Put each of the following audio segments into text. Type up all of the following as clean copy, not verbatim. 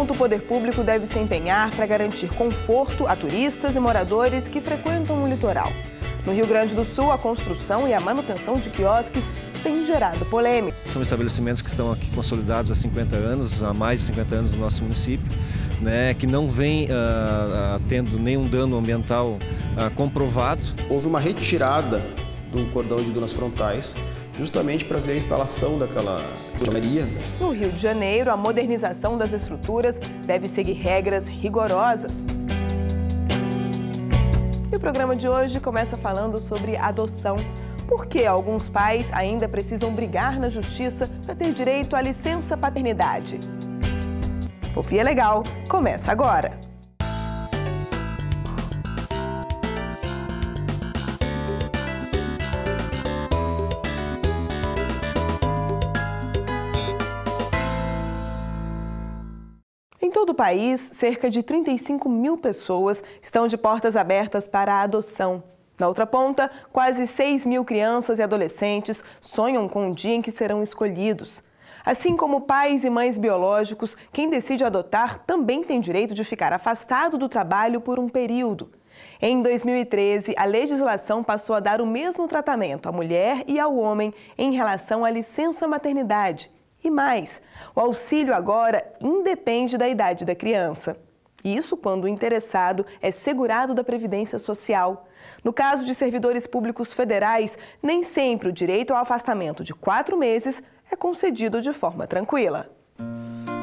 quanto o poder público deve se empenhar para garantir conforto a turistas e moradores que frequentam o litoral. No Rio Grande do Sul, a construção e a manutenção de quiosques têm gerado polêmica. São estabelecimentos que estão aqui consolidados há 50 anos, há mais de 50 anos no nosso município, né, que não vem tendo nenhum dano ambiental comprovado. Houve uma retirada do cordão de dunas frontais, justamente para fazer a instalação daquela joalheria. No Rio de Janeiro, a modernização das estruturas deve seguir regras rigorosas. E o programa de hoje começa falando sobre adoção. Por que alguns pais ainda precisam brigar na justiça para ter direito à licença paternidade? O FIA é Legal começa agora. Em todo o país, cerca de 35 mil pessoas estão de portas abertas para a adoção. Na outra ponta, quase 6 mil crianças e adolescentes sonham com o dia em que serão escolhidos. Assim como pais e mães biológicos, quem decide adotar também tem direito de ficar afastado do trabalho por um período. Em 2013, a legislação passou a dar o mesmo tratamento à mulher e ao homem em relação à licença maternidade. E mais, o auxílio agora independe da idade da criança. Isso quando o interessado é segurado da Previdência Social. No caso de servidores públicos federais, nem sempre o direito ao afastamento de 4 meses é concedido de forma tranquila.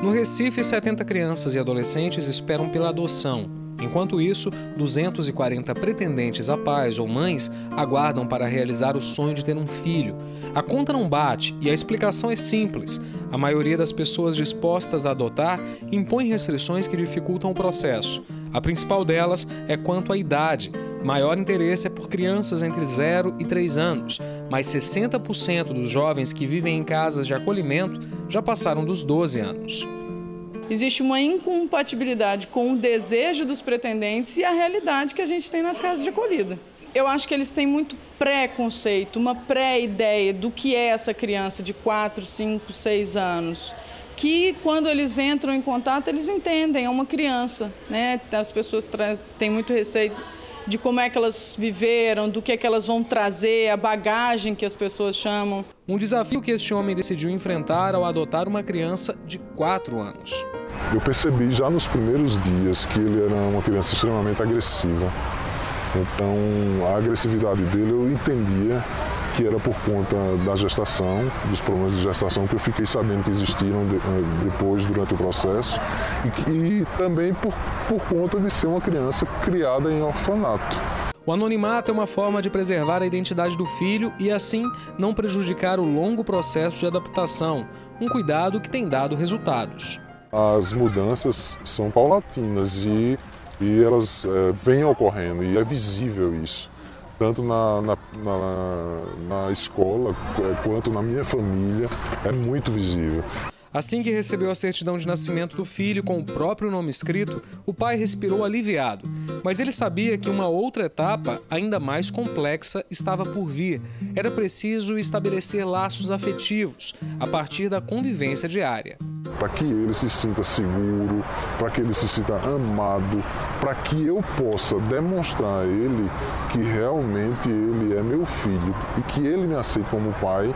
No Recife, 70 crianças e adolescentes esperam pela adoção. Enquanto isso, 240 pretendentes a pais ou mães aguardam para realizar o sonho de ter um filho. A conta não bate e a explicação é simples. A maioria das pessoas dispostas a adotar impõe restrições que dificultam o processo. A principal delas é quanto à idade. Maior interesse é por crianças entre 0 e 3 anos, mas 60% dos jovens que vivem em casas de acolhimento já passaram dos 12 anos. Existe uma incompatibilidade com o desejo dos pretendentes e a realidade que a gente tem nas casas de acolhida. Eu acho que eles têm muito preconceito, uma pré-ideia do que é essa criança de 4, 5, 6 anos, que quando eles entram em contato, eles entendem, é uma criança, né? As pessoas têm muito receio de como é que elas viveram, do que é que elas vão trazer, a bagagem que as pessoas chamam. Um desafio que este homem decidiu enfrentar ao adotar uma criança de 4 anos. Eu percebi já nos primeiros dias que ele era uma criança extremamente agressiva. Então, a agressividade dele eu entendia que era por conta da gestação, dos problemas de gestação que eu fiquei sabendo que existiram depois, durante o processo, e também por conta de ser uma criança criada em orfanato. O anonimato é uma forma de preservar a identidade do filho e, assim, não prejudicar o longo processo de adaptação, um cuidado que tem dado resultados. As mudanças são paulatinas e elas vêm ocorrendo, e é visível isso, tanto na escola quanto na minha família, é muito visível. Assim que recebeu a certidão de nascimento do filho com o próprio nome escrito, o pai respirou aliviado. Mas ele sabia que uma outra etapa, ainda mais complexa, estava por vir. Era preciso estabelecer laços afetivos, a partir da convivência diária. Para que ele se sinta seguro, para que ele se sinta amado, para que eu possa demonstrar a ele que realmente ele é meu filho e que ele me aceita como pai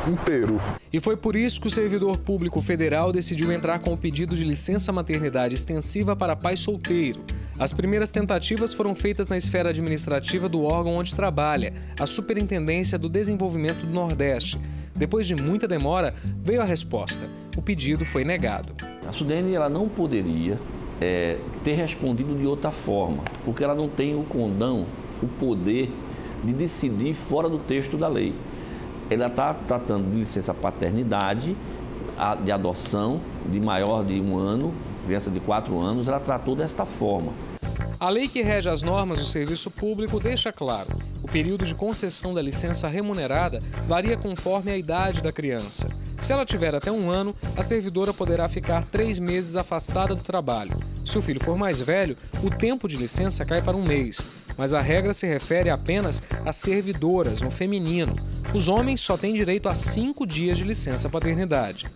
inteiro. E foi por isso que o servidor público federal decidiu entrar com o pedido de licença maternidade extensiva para pai solteiro. As primeiras tentativas foram feitas na esfera administrativa do órgão onde trabalha, a Superintendência do Desenvolvimento do Nordeste. Depois de muita demora, veio a resposta. O pedido foi negado. A Sudene ela não poderia ter respondido de outra forma, porque ela não tem o condão, o poder de decidir fora do texto da lei. Ela está tratando de licença paternidade, de adoção de maior de 1 ano, criança de 4 anos, ela tratou desta forma. A lei que rege as normas do serviço público deixa claro: o período de concessão da licença remunerada varia conforme a idade da criança. Se ela tiver até 1 ano, a servidora poderá ficar 3 meses afastada do trabalho. Se o filho for mais velho, o tempo de licença cai para 1 mês. Mas a regra se refere apenas a servidoras, no feminino. Os homens só têm direito a 5 dias de licença paternidade.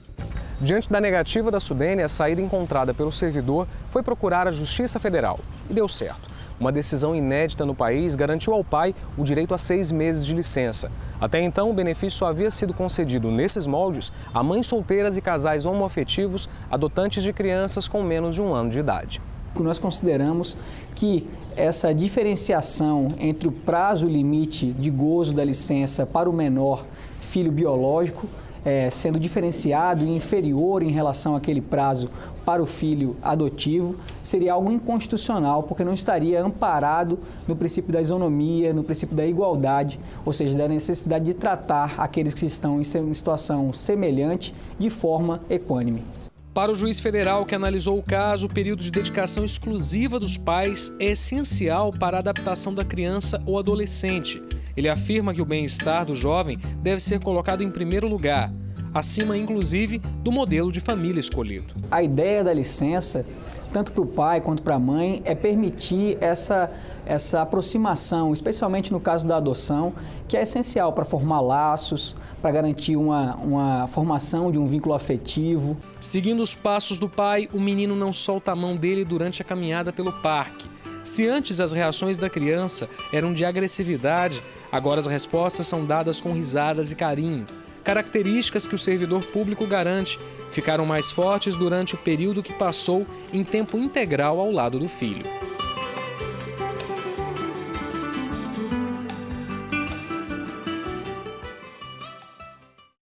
Diante da negativa da Sudene, a saída encontrada pelo servidor foi procurar a Justiça Federal. E deu certo. Uma decisão inédita no país garantiu ao pai o direito a 6 meses de licença. Até então, o benefício só havia sido concedido nesses moldes a mães solteiras e casais homoafetivos adotantes de crianças com menos de 1 ano de idade. Nós consideramos que essa diferenciação entre o prazo limite de gozo da licença para o menor filho biológico, sendo diferenciado e inferior em relação àquele prazo para o filho adotivo, seria algo inconstitucional, porque não estaria amparado no princípio da isonomia, no princípio da igualdade, ou seja, da necessidade de tratar aqueles que estão em situação semelhante de forma equânime. Para o juiz federal que analisou o caso, o período de dedicação exclusiva dos pais é essencial para a adaptação da criança ou adolescente. Ele afirma que o bem-estar do jovem deve ser colocado em primeiro lugar, acima, inclusive, do modelo de família escolhido. A ideia da licença, tanto para o pai quanto para a mãe, é permitir essa aproximação, especialmente no caso da adoção, que é essencial para formar laços, para garantir uma formação de um vínculo afetivo. Seguindo os passos do pai, o menino não solta a mão dele durante a caminhada pelo parque. Se antes as reações da criança eram de agressividade, agora as respostas são dadas com risadas e carinho. Características que o servidor público garante ficaram mais fortes durante o período que passou em tempo integral ao lado do filho.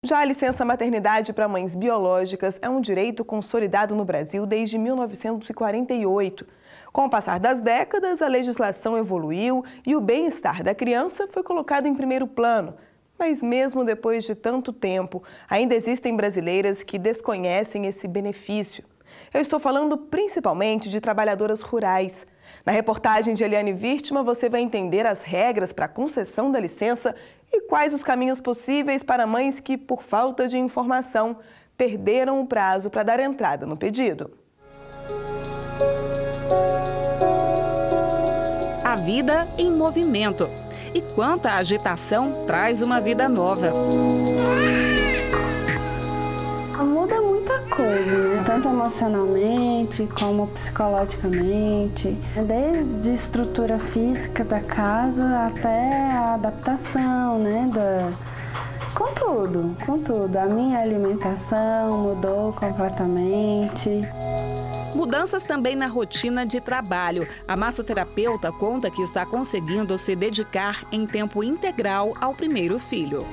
Já a licença maternidade para mães biológicas é um direito consolidado no Brasil desde 1948. Com o passar das décadas, a legislação evoluiu e o bem-estar da criança foi colocado em primeiro plano. Mas mesmo depois de tanto tempo, ainda existem brasileiras que desconhecem esse benefício. Eu estou falando principalmente de trabalhadoras rurais. Na reportagem de Eliane Virtman, você vai entender as regras para a concessão da licença e quais os caminhos possíveis para mães que, por falta de informação, perderam o prazo para dar entrada no pedido. A vida em movimento. E quanta agitação traz uma vida nova. Muda muita coisa, né? Tanto emocionalmente como psicologicamente. Desde estrutura física da casa até a adaptação, né? Com tudo. A minha alimentação mudou completamente. Mudanças também na rotina de trabalho. A massoterapeuta conta que está conseguindo se dedicar em tempo integral ao primeiro filho.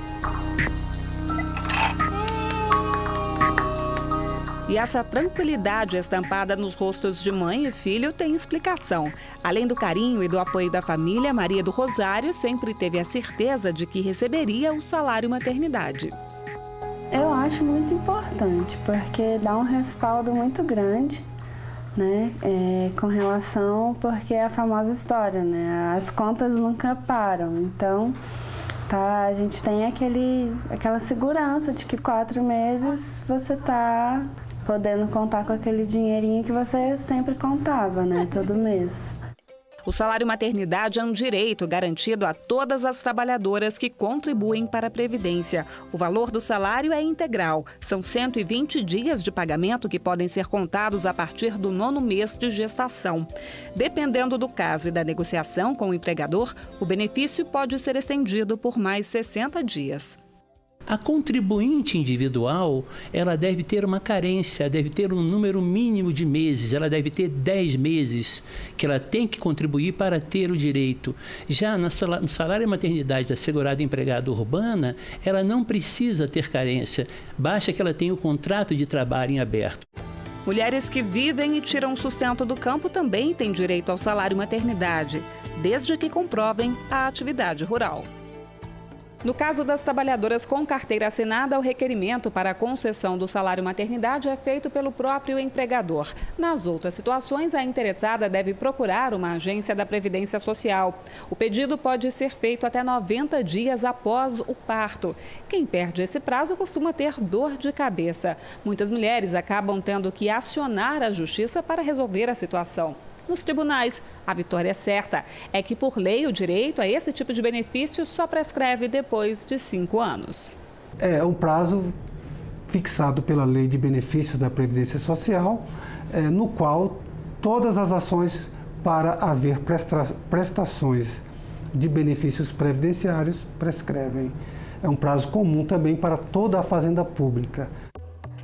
E essa tranquilidade estampada nos rostos de mãe e filho tem explicação. Além do carinho e do apoio da família, Maria do Rosário sempre teve a certeza de que receberia o salário maternidade. Eu acho muito importante, porque dá um respaldo muito grande, né, com relação, porque é a famosa história, né, as contas nunca param, então a gente tem aquela segurança de que 4 meses você está podendo contar com aquele dinheirinho que você sempre contava, né, todo mês. O salário maternidade é um direito garantido a todas as trabalhadoras que contribuem para a Previdência. O valor do salário é integral. São 120 dias de pagamento que podem ser contados a partir do 9º mês de gestação. Dependendo do caso e da negociação com o empregador, o benefício pode ser estendido por mais 60 dias. A contribuinte individual, ela deve ter uma carência, deve ter um número mínimo de meses, ela deve ter 10 meses que ela tem que contribuir para ter o direito. Já no salário maternidade da segurada empregada urbana, ela não precisa ter carência, basta que ela tenha o contrato de trabalho em aberto. Mulheres que vivem e tiram sustento do campo também têm direito ao salário maternidade, desde que comprovem a atividade rural. No caso das trabalhadoras com carteira assinada, o requerimento para a concessão do salário maternidade é feito pelo próprio empregador. Nas outras situações, a interessada deve procurar uma agência da Previdência Social. O pedido pode ser feito até 90 dias após o parto. Quem perde esse prazo costuma ter dor de cabeça. Muitas mulheres acabam tendo que acionar a justiça para resolver a situação. Nos tribunais, a vitória certa é que, por lei, o direito a esse tipo de benefício só prescreve depois de 5 anos. É um prazo fixado pela Lei de Benefícios da Previdência Social, no qual todas as ações para haver prestações de benefícios previdenciários prescrevem. É um prazo comum também para toda a fazenda pública.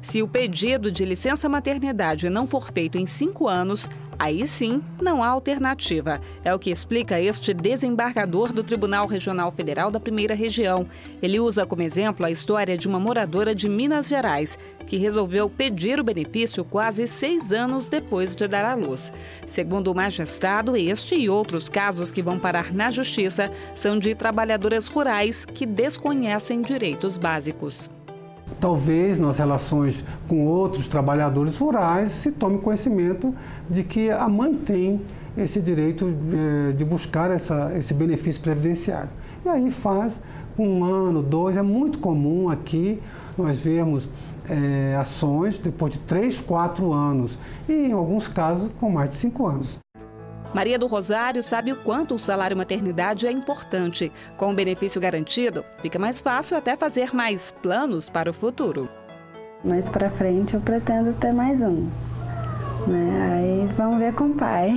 Se o pedido de licença maternidade não for feito em 5 anos, aí sim não há alternativa. É o que explica este desembargador do Tribunal Regional Federal da Primeira Região. Ele usa como exemplo a história de uma moradora de Minas Gerais, que resolveu pedir o benefício quase 6 anos depois de dar à luz. Segundo o magistrado, este e outros casos que vão parar na justiça são de trabalhadoras rurais que desconhecem direitos básicos. Talvez nas relações com outros trabalhadores rurais se tome conhecimento de que a mãe tem esse direito de buscar esse benefício previdenciário. E aí faz 1 ano, 2, é muito comum aqui nós vermos ações depois de 3, 4 anos e em alguns casos com mais de 5 anos. Maria do Rosário sabe o quanto o salário maternidade é importante. Com o benefício garantido, fica mais fácil até fazer mais planos para o futuro. Mais para frente eu pretendo ter mais um, né? Aí vamos ver com o pai.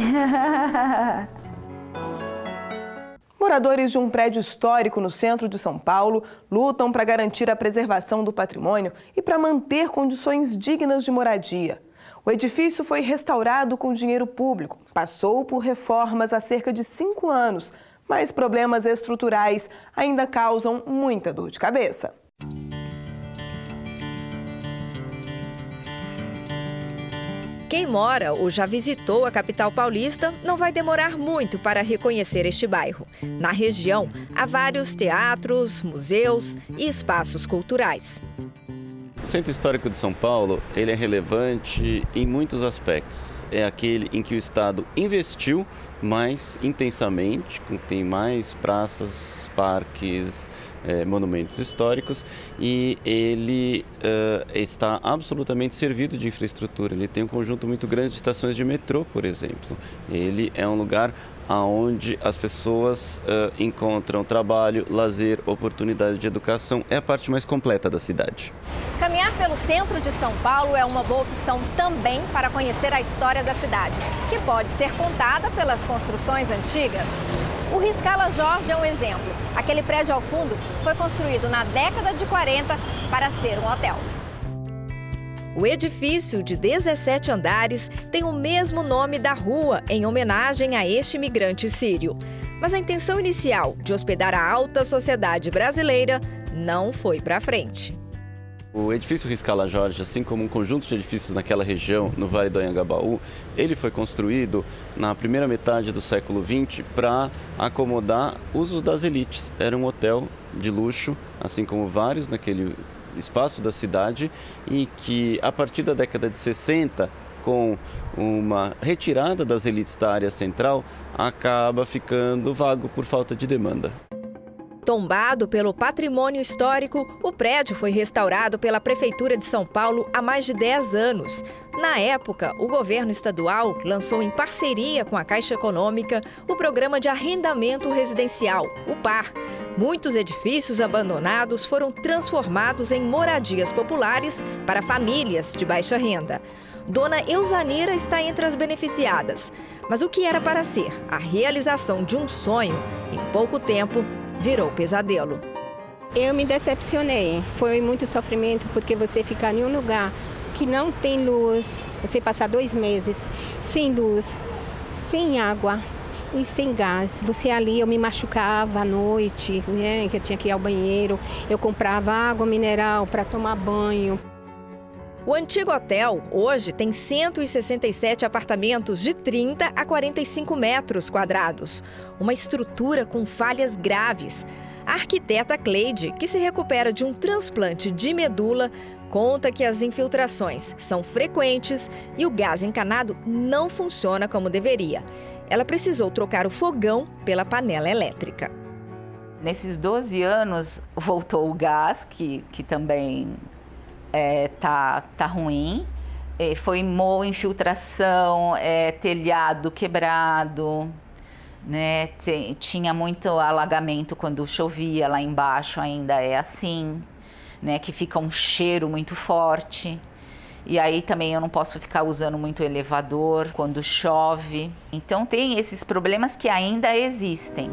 Moradores de um prédio histórico no centro de São Paulo lutam para garantir a preservação do patrimônio e para manter condições dignas de moradia. O edifício foi restaurado com dinheiro público, passou por reformas há cerca de 5 anos, mas problemas estruturais ainda causam muita dor de cabeça. Quem mora ou já visitou a capital paulista não vai demorar muito para reconhecer este bairro. Na região, há vários teatros, museus e espaços culturais. O Centro Histórico de São Paulo, ele é relevante em muitos aspectos. É aquele em que o Estado investiu mais intensamente, tem mais praças, parques, monumentos históricos, e ele está absolutamente servido de infraestrutura. Ele tem um conjunto muito grande de estações de metrô, por exemplo. Ele é um lugar onde as pessoas encontram trabalho, lazer, oportunidade de educação. É a parte mais completa da cidade. Caminhar pelo centro de São Paulo é uma boa opção também para conhecer a história da cidade, que pode ser contada pelas construções antigas. O Riscala Jorge é um exemplo. Aquele prédio ao fundo foi construído na década de 40 para ser um hotel. O edifício, de 17 andares, tem o mesmo nome da rua, em homenagem a este imigrante sírio. Mas a intenção inicial de hospedar a alta sociedade brasileira não foi para frente. O edifício Riscala Jorge, assim como um conjunto de edifícios naquela região, no Vale do Anhangabaú, ele foi construído na primeira metade do século XX para acomodar usos das elites. Era um hotel de luxo, assim como vários naquele espaço da cidade, e que a partir da década de 60, com uma retirada das elites da área central, acaba ficando vago por falta de demanda. Tombado pelo patrimônio histórico, o prédio foi restaurado pela Prefeitura de São Paulo há mais de 10 anos. Na época, o governo estadual lançou em parceria com a Caixa Econômica o Programa de Arrendamento Residencial, o PAR. Muitos edifícios abandonados foram transformados em moradias populares para famílias de baixa renda. Dona Eusanira está entre as beneficiadas. Mas o que era para ser a realização de um sonho, em pouco tempo, virou pesadelo. Eu me decepcionei. Foi muito sofrimento, porque você ficar em um lugar que não tem luz, você passar 2 meses sem luz, sem água e sem gás. Você ali, eu me machucava à noite, né, que eu tinha que ir ao banheiro. Eu comprava água mineral para tomar banho. O antigo hotel, hoje, tem 167 apartamentos de 30 a 45 metros quadrados. Uma estrutura com falhas graves. A arquiteta Cleide, que se recupera de um transplante de medula, conta que as infiltrações são frequentes e o gás encanado não funciona como deveria. Ela precisou trocar o fogão pela panela elétrica. Nesses 12 anos, voltou o gás, que também tá ruim. Foi infiltração, telhado quebrado, né? Tinha muito alagamento quando chovia, lá embaixo ainda é assim. né, que fica um cheiro muito forte. E aí também eu não posso ficar usando muito elevador quando chove. Então tem esses problemas que ainda existem.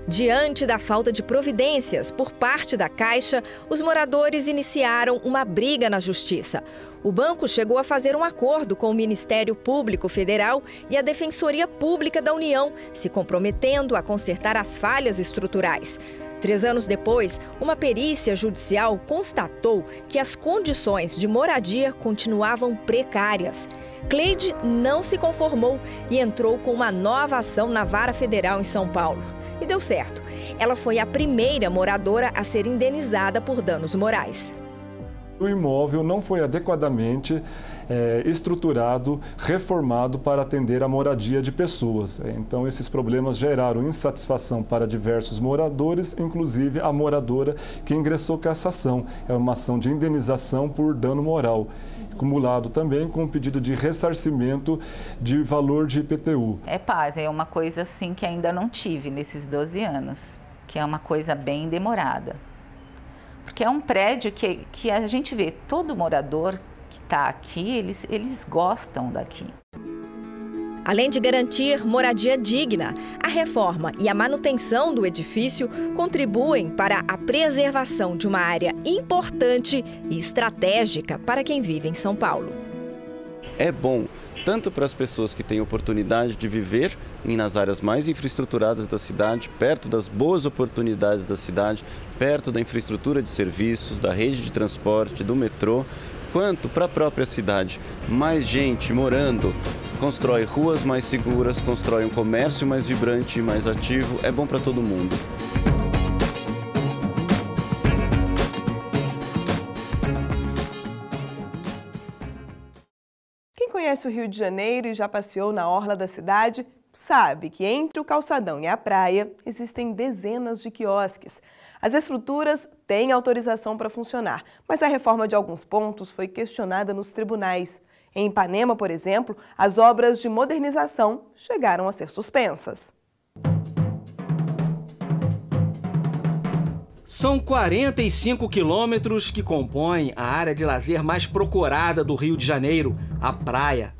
Diante da falta de providências por parte da Caixa, os moradores iniciaram uma briga na Justiça. O banco chegou a fazer um acordo com o Ministério Público Federal e a Defensoria Pública da União, se comprometendo a consertar as falhas estruturais. 3 anos depois, uma perícia judicial constatou que as condições de moradia continuavam precárias. Cleide não se conformou e entrou com uma nova ação na Vara Federal em São Paulo. E deu certo. Ela foi a primeira moradora a ser indenizada por danos morais. O imóvel não foi adequadamente estruturado, reformado para atender a moradia de pessoas. Então, esses problemas geraram insatisfação para diversos moradores, inclusive a moradora que ingressou com essa ação. É uma ação de indenização por dano moral, acumulado também com um pedido de ressarcimento de valor de IPTU. É uma coisa assim que ainda não tive nesses 12 anos, que é uma coisa bem demorada. Porque é um prédio que a gente vê, todo morador que está aqui, eles gostam daqui. Além de garantir moradia digna, a reforma e a manutenção do edifício contribuem para a preservação de uma área importante e estratégica para quem vive em São Paulo. É bom tanto para as pessoas que têm oportunidade de viver nas áreas mais infraestruturadas da cidade, perto das boas oportunidades da cidade, perto da infraestrutura de serviços, da rede de transporte, do metrô, quanto para a própria cidade. Mais gente morando, constrói ruas mais seguras, constrói um comércio mais vibrante e mais ativo, é bom para todo mundo. Quem conhece o Rio de Janeiro e já passeou na orla da cidade, sabe que entre o calçadão e a praia existem dezenas de quiosques. As estruturas têm autorização para funcionar, mas a reforma de alguns pontos foi questionada nos tribunais. Em Ipanema, por exemplo, as obras de modernização chegaram a ser suspensas. São 45 quilômetros que compõem a área de lazer mais procurada do Rio de Janeiro, a praia.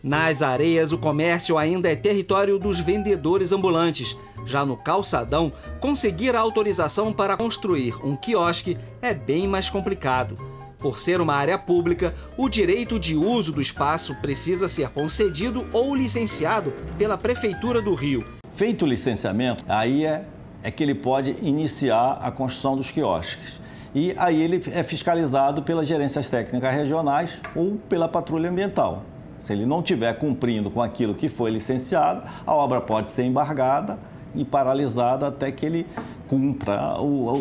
Nas areias, o comércio ainda é território dos vendedores ambulantes. Já no calçadão, conseguir a autorização para construir um quiosque é bem mais complicado. Por ser uma área pública, o direito de uso do espaço precisa ser concedido ou licenciado pela Prefeitura do Rio. Feito o licenciamento, aí é que ele pode iniciar a construção dos quiosques. E aí ele é fiscalizado pelas gerências técnicas regionais ou pela patrulha ambiental. Se ele não estiver cumprindo com aquilo que foi licenciado, a obra pode ser embargada e paralisada até que ele cumpra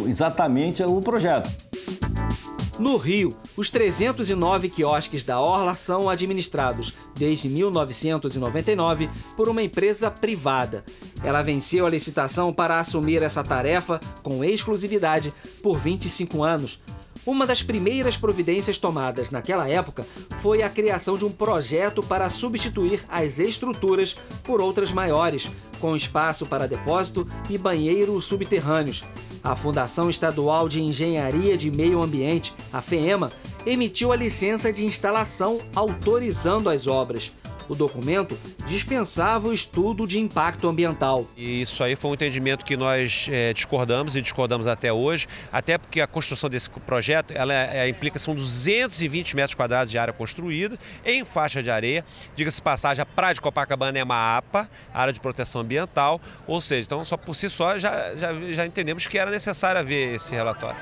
exatamente o projeto. No Rio, os 309 quiosques da orla são administrados desde 1999 por uma empresa privada. Ela venceu a licitação para assumir essa tarefa com exclusividade por 25 anos. Uma das primeiras providências tomadas naquela época foi a criação de um projeto para substituir as estruturas por outras maiores, com espaço para depósito e banheiros subterrâneos. A Fundação Estadual de Engenharia de Meio Ambiente, a FEEMA, emitiu a licença de instalação autorizando as obras. O documento dispensava o estudo de impacto ambiental. E isso aí foi um entendimento que nós discordamos e discordamos até hoje, até porque a construção desse projeto ela implica são 220 metros quadrados de área construída em faixa de areia. Diga-se passagem, a Praia de Copacabana é uma APA, área de proteção ambiental, ou seja, então só por si só já entendemos que era necessário haver esse relatório.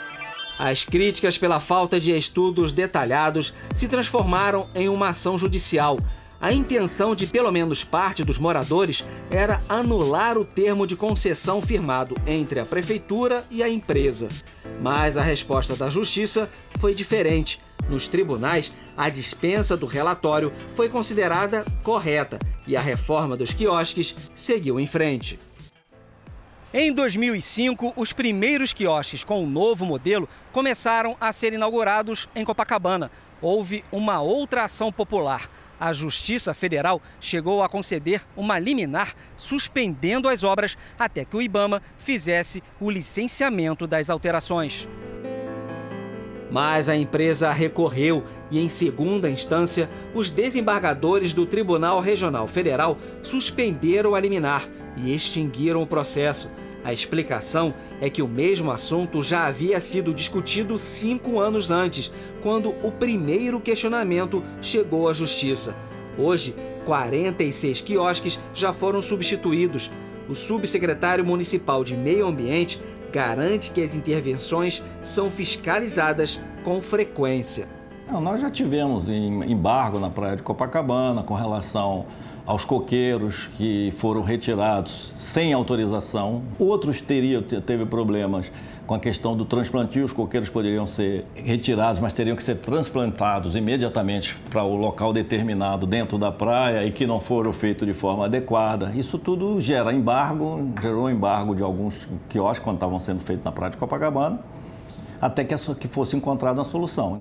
As críticas pela falta de estudos detalhados se transformaram em uma ação judicial. A intenção de pelo menos parte dos moradores era anular o termo de concessão firmado entre a prefeitura e a empresa. Mas a resposta da justiça foi diferente. Nos tribunais, a dispensa do relatório foi considerada correta e a reforma dos quiosques seguiu em frente. Em 2005, os primeiros quiosques com o novo modelo começaram a ser inaugurados em Copacabana. Houve uma outra ação popular. A Justiça Federal chegou a conceder uma liminar suspendendo as obras até que o IBAMA fizesse o licenciamento das alterações. Mas a empresa recorreu e, em segunda instância, os desembargadores do Tribunal Regional Federal suspenderam a liminar e extinguiram o processo. A explicação é que o mesmo assunto já havia sido discutido 5 anos antes, quando o primeiro questionamento chegou à Justiça. Hoje, 46 quiosques já foram substituídos. O subsecretário municipal de Meio Ambiente garante que as intervenções são fiscalizadas com frequência. Nós já tivemos embargo na praia de Copacabana com relação aos coqueiros que foram retirados sem autorização. Outros teve problemas com a questão do transplantio. Os coqueiros poderiam ser retirados, mas teriam que ser transplantados imediatamente para o local determinado dentro da praia e que não foram feitos de forma adequada. Isso tudo gerou embargo de alguns quiosques quando estavam sendo feitos na praia de Copacabana, até que fosse encontrada uma solução.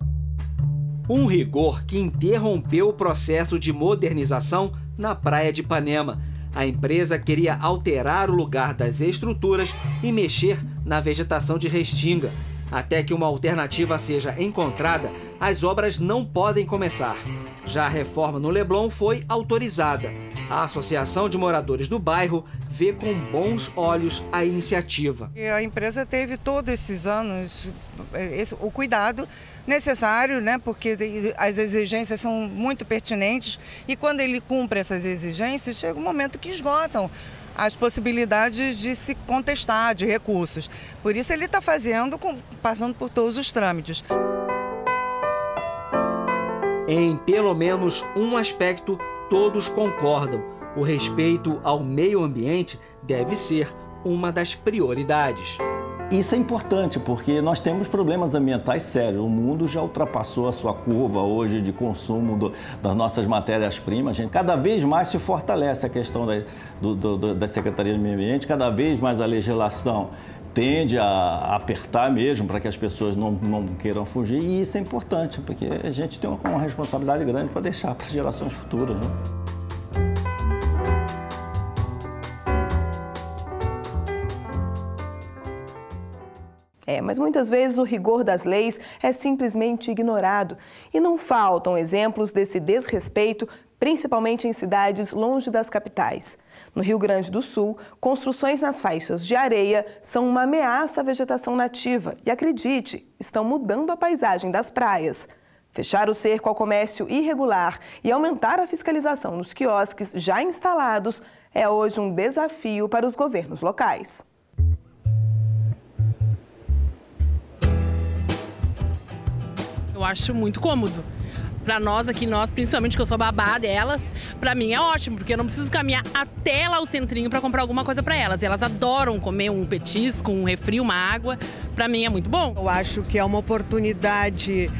Um rigor que interrompeu o processo de modernização na praia de Ipanema. A empresa queria alterar o lugar das estruturas e mexer na vegetação de restinga. Até que uma alternativa seja encontrada, as obras não podem começar. Já a reforma no Leblon foi autorizada. A Associação de Moradores do bairro vê com bons olhos a iniciativa. A empresa teve todos esses anos o cuidado necessário, né? Porque as exigências são muito pertinentes e quando ele cumpre essas exigências, chega um momento que esgotam as possibilidades de se contestar, de recursos. Por isso ele está passando por todos os trâmites. Em pelo menos um aspecto, todos concordam. O respeito ao meio ambiente deve ser uma das prioridades. Isso é importante porque nós temos problemas ambientais sérios. O mundo já ultrapassou a sua curva hoje de consumo das nossas matérias-primas. Cada vez mais se fortalece a questão da Secretaria do Meio Ambiente, cada vez mais a legislação tende a apertar mesmo para que as pessoas não queiram fugir. E isso é importante, porque a gente tem uma responsabilidade grande para deixar para as gerações futuras, né? Mas muitas vezes o rigor das leis é simplesmente ignorado. E não faltam exemplos desse desrespeito, principalmente em cidades longe das capitais. No Rio Grande do Sul, construções nas faixas de areia são uma ameaça à vegetação nativa. E acredite, estão mudando a paisagem das praias. Fechar o cerco ao comércio irregular e aumentar a fiscalização nos quiosques já instalados é hoje um desafio para os governos locais. Eu acho muito cômodo. Para nós aqui, principalmente que eu sou babá delas, para mim é ótimo, porque eu não preciso caminhar até lá o centrinho para comprar alguma coisa para elas. Elas adoram comer um petisco, um refri, uma água. Para mim é muito bom. Eu acho que é uma oportunidade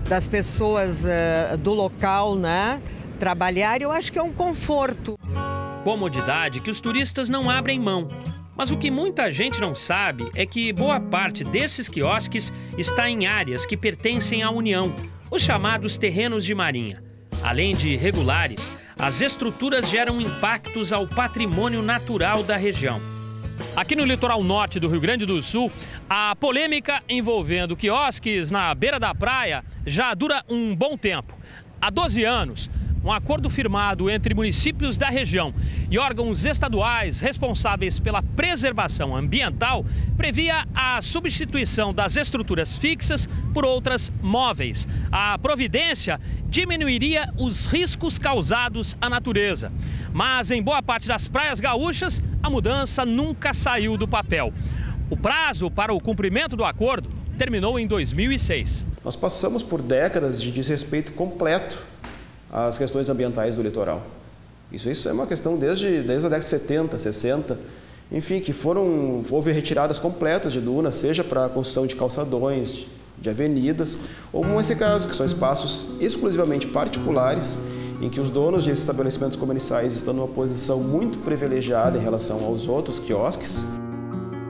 das pessoas do local, né, trabalhar. Eu acho que é um conforto. Comodidade que os turistas não abrem mão. Mas o que muita gente não sabe é que boa parte desses quiosques está em áreas que pertencem à União, os chamados terrenos de marinha. Além de irregulares, as estruturas geram impactos ao patrimônio natural da região. Aqui no litoral norte do Rio Grande do Sul, a polêmica envolvendo quiosques na beira da praia já dura um bom tempo. Há 12 anos, um acordo firmado entre municípios da região e órgãos estaduais responsáveis pela preservação ambiental previa a substituição das estruturas fixas por outras móveis. A providência diminuiria os riscos causados à natureza. Mas em boa parte das praias gaúchas, a mudança nunca saiu do papel. O prazo para o cumprimento do acordo terminou em 2006. Nós passamos por décadas de desrespeito completo às questões ambientais do litoral. Isso é uma questão desde a década de 70, 60, enfim, que houve retiradas completas de dunas, seja para a construção de calçadões, de avenidas, ou como esse caso, que são espaços exclusivamente particulares, em que os donos de estabelecimentos comerciais estão numa posição muito privilegiada em relação aos outros quiosques.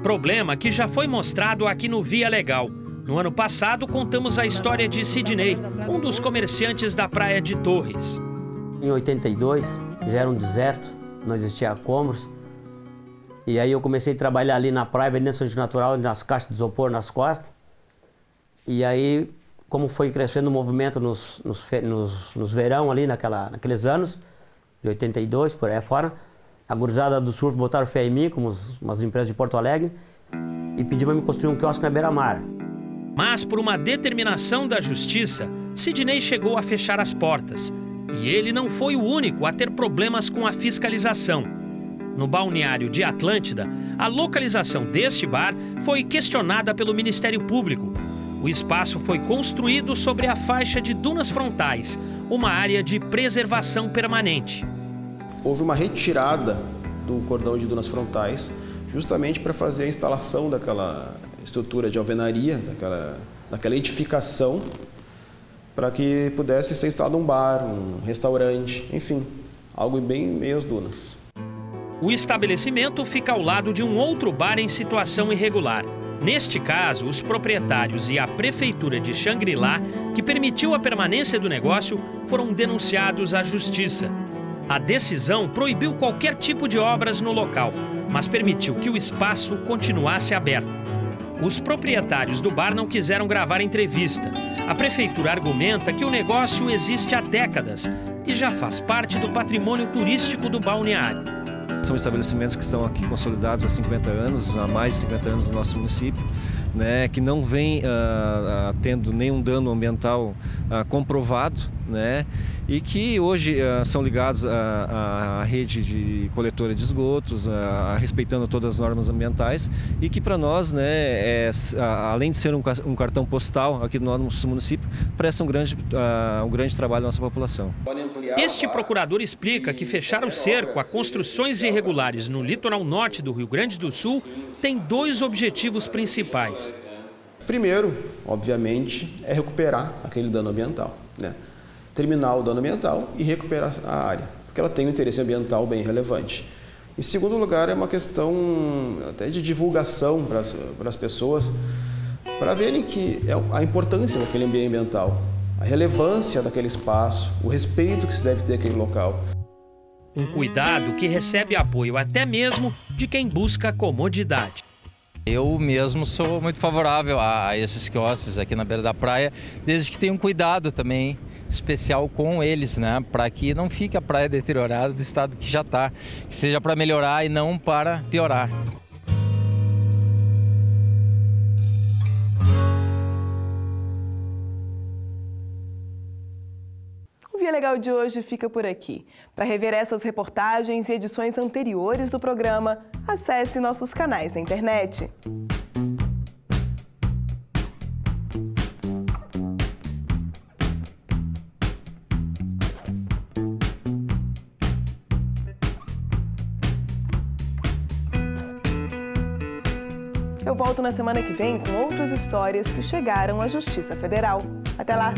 Problema que já foi mostrado aqui no Via Legal. No ano passado, contamos a história de Sidney, um dos comerciantes da praia de Torres. Em 82, já era um deserto, não existia cômoros. E aí eu comecei a trabalhar ali na praia, vendendo sujo natural, nas caixas de isopor nas costas. E aí, como foi crescendo o movimento nos verão ali, naqueles anos, de 82, por aí fora, a gurizada do surf botaram fé em mim, como umas empresas de Porto Alegre, e pediram para me construir um quiosque na beira-mar. Mas, por uma determinação da justiça, Sidney chegou a fechar as portas. E ele não foi o único a ter problemas com a fiscalização. No balneário de Atlântida, a localização deste bar foi questionada pelo Ministério Público. O espaço foi construído sobre a faixa de dunas frontais, uma área de preservação permanente. Houve uma retirada do cordão de dunas frontais, justamente para fazer a instalação daquela estrutura de alvenaria, daquela edificação, para que pudesse ser instalado um bar, um restaurante, enfim, algo bem meio às dunas. O estabelecimento fica ao lado de um outro bar em situação irregular. Neste caso, os proprietários e a prefeitura de Xangri-Lá, que permitiu a permanência do negócio, foram denunciados à justiça. A decisão proibiu qualquer tipo de obras no local, mas permitiu que o espaço continuasse aberto. Os proprietários do bar não quiseram gravar entrevista. A prefeitura argumenta que o negócio existe há décadas e já faz parte do patrimônio turístico do balneário. São estabelecimentos que estão aqui consolidados há 50 anos, há mais de 50 anos no nosso município, né, que não vem tendo nenhum dano ambiental comprovado, né, e que hoje são ligados à rede de coletora de esgotos, respeitando todas as normas ambientais, e que para nós, né, além de ser um cartão postal aqui do nosso município, presta um grande trabalho à nossa população. Este procurador explica que fechar o cerco a construções irregulares no litoral norte do Rio Grande do Sul tem dois objetivos principais. Primeiro, obviamente, é recuperar aquele dano ambiental, né? Terminar o dano ambiental e recuperar a área, porque ela tem um interesse ambiental bem relevante. Em segundo lugar, é uma questão até de divulgação para as pessoas, para verem que a importância daquele ambiente ambiental, a relevância daquele espaço, o respeito que se deve ter àquele local. Um cuidado que recebe apoio até mesmo de quem busca comodidade. Eu mesmo sou muito favorável a esses quiosques aqui na beira da praia, desde que tenham cuidado também especial com eles, né? Para que não fique a praia deteriorada do estado que já está, que seja para melhorar e não para piorar. O Via Legal de hoje fica por aqui. Para rever essas reportagens e edições anteriores do programa, acesse nossos canais na internet. Eu volto na semana que vem com outras histórias que chegaram à Justiça Federal. Até lá!